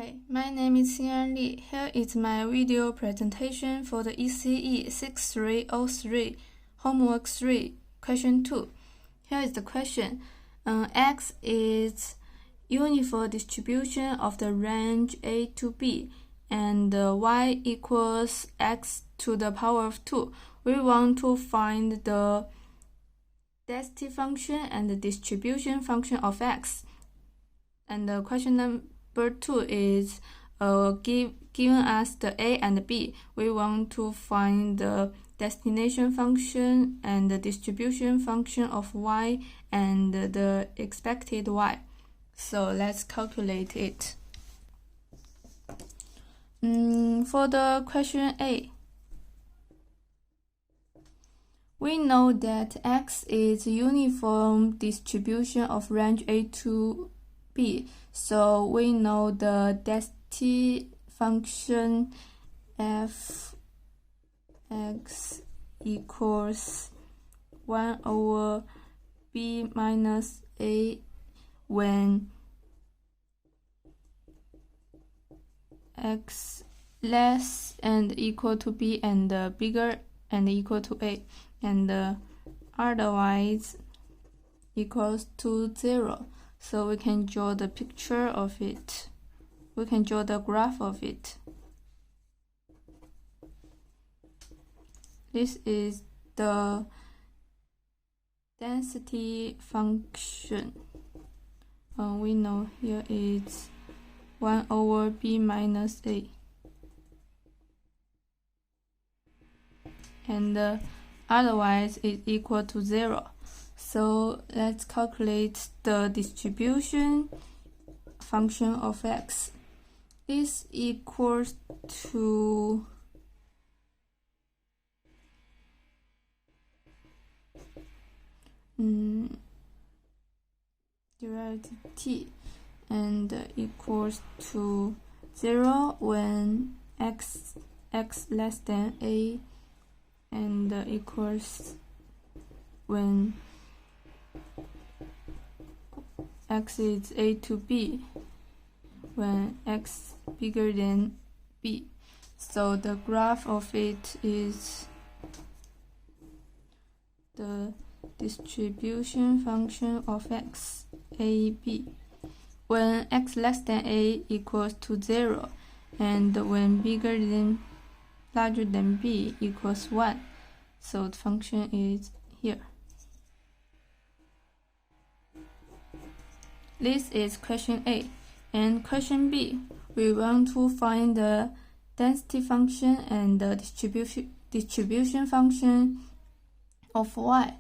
Hi, my name is Xin'an Li. Here is my video presentation for the ECE6303 Homework 3, Question 2. Here is the question. X is uniform distribution of the range A to B, and y equals x to the power of 2. We want to find the density function and the distribution function of x. And the question number 2 is given us the A and B. We want to find the destination function and the distribution function of y and the expected y. So let's calculate it. For the question A, we know that x is uniform distribution of range A to B, so we know the density function f x equals 1 over b minus a when x less and equal to b and bigger and equal to a, and otherwise equals to 0. So we can draw the picture of it. We can draw the graph of it. This is the density function. We know here is 1 over b minus a. And otherwise it's equal to 0. So let's calculate the distribution function of x. This equals to derivative t, and equals to 0 when x less than a, and equals when x is a to b, when x bigger than b. So the graph of it is the distribution function of x, a, b, when x less than a equals to 0, and when larger than b equals 1. So the function is here. This is question A. And question B, we want to find the density function and the distribution function of y.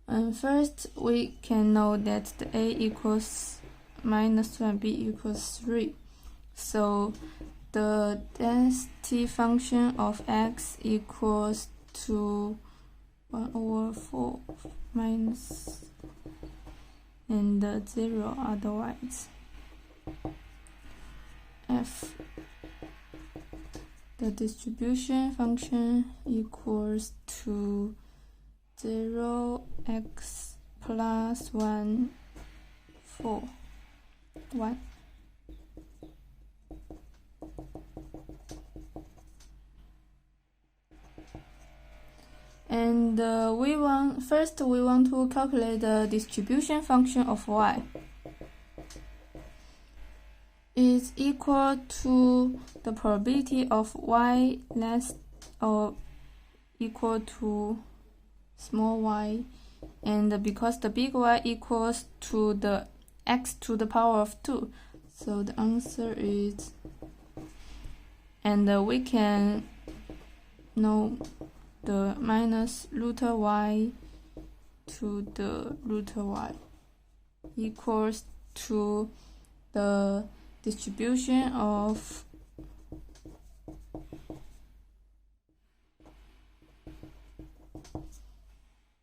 And first, we can know that the A equals minus 1, B equals 3. So the density function of x equals to 1 over 4 minus and 0 otherwise. F, the distribution function equals to 0 x plus 1 4 1. And we want to calculate the distribution function of y. Is equal to the probability of y less or equal to small y, and because the big Y equals to the x to the power of 2, so the answer is, and we can know the minus root y to the root y equals to the distribution of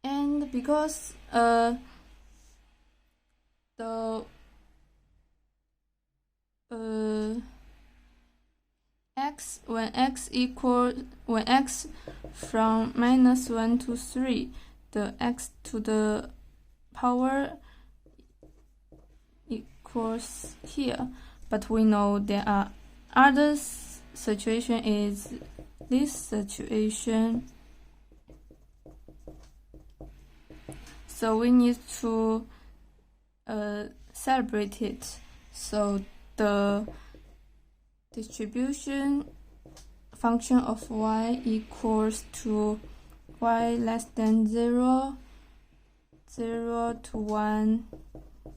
and because the x when x from minus 1 to 3, the x to the power equals here, but we know there are other situation is this situation. So we need to celebrate it. So the distribution function of y equals to y less than 0, 0 to 1,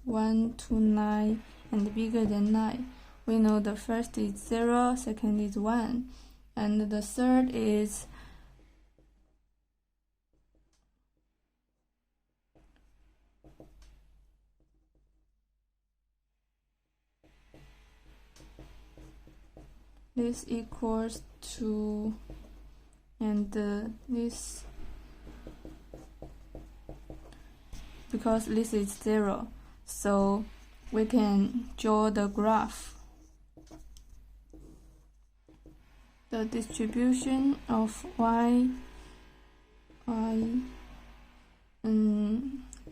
1 to 9, and bigger than 9. We know the first is 0, second is 1, and the third is this equals to, and this, because this is 0, so we can draw the graph. The distribution of y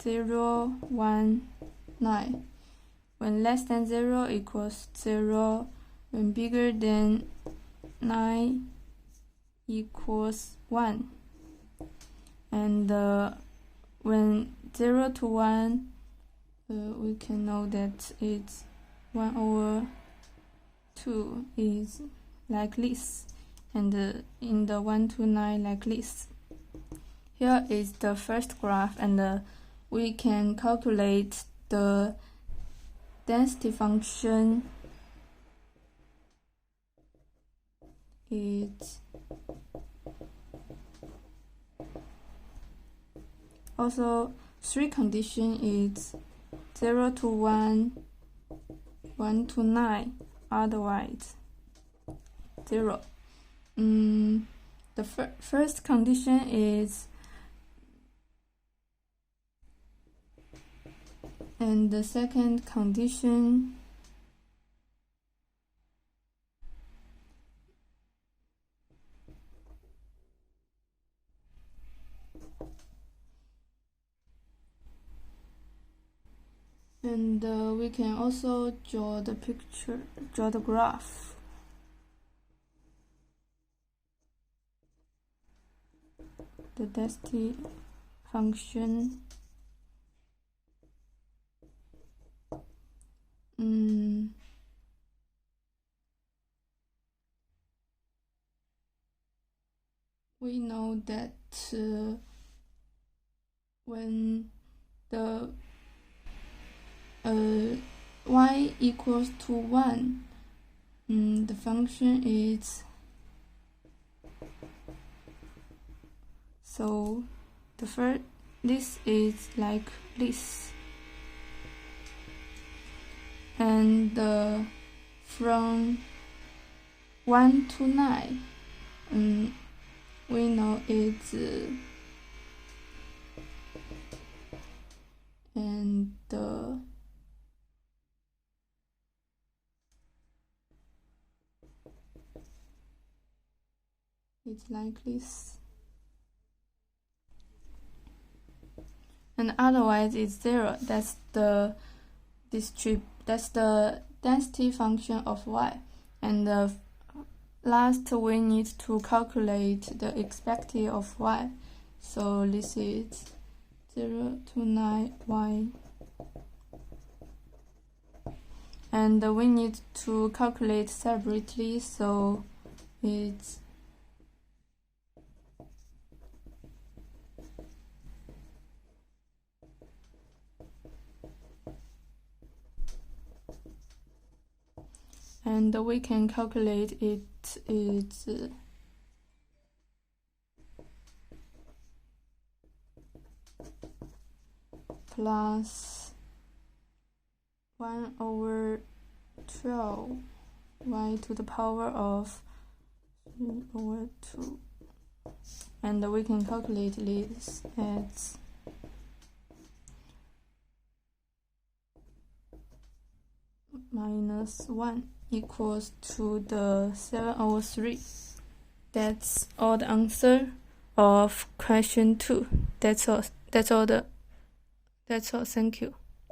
0, 1, 9. When less than 0 equals 0, when bigger than 9 equals 1. And when 0 to 1, we can know that it's 1 over 2 is like this, and in the 1 to 9 like this. Here is the first graph, and we can calculate the density function. It's also 3 condition is 0 to 1, 1 to 9, otherwise 0. The first condition is, and the second condition and we can also draw the picture, draw the graph. The density function. We know that when the y equals to 1, the function is, so the first, this is like this, and from 1 to 9, we know it's and it's like this, and otherwise it's 0. That's the density function of y. And last, we need to calculate the expected of y. So this is 0 to 9 y, and we need to calculate separately. So it's and we can calculate it. It's plus 1 over 12 y to the power of 3 over 2, and we can calculate this as minus 1 equals to the 7 over 3. That's all the answer of question 2. That's all. Thank you.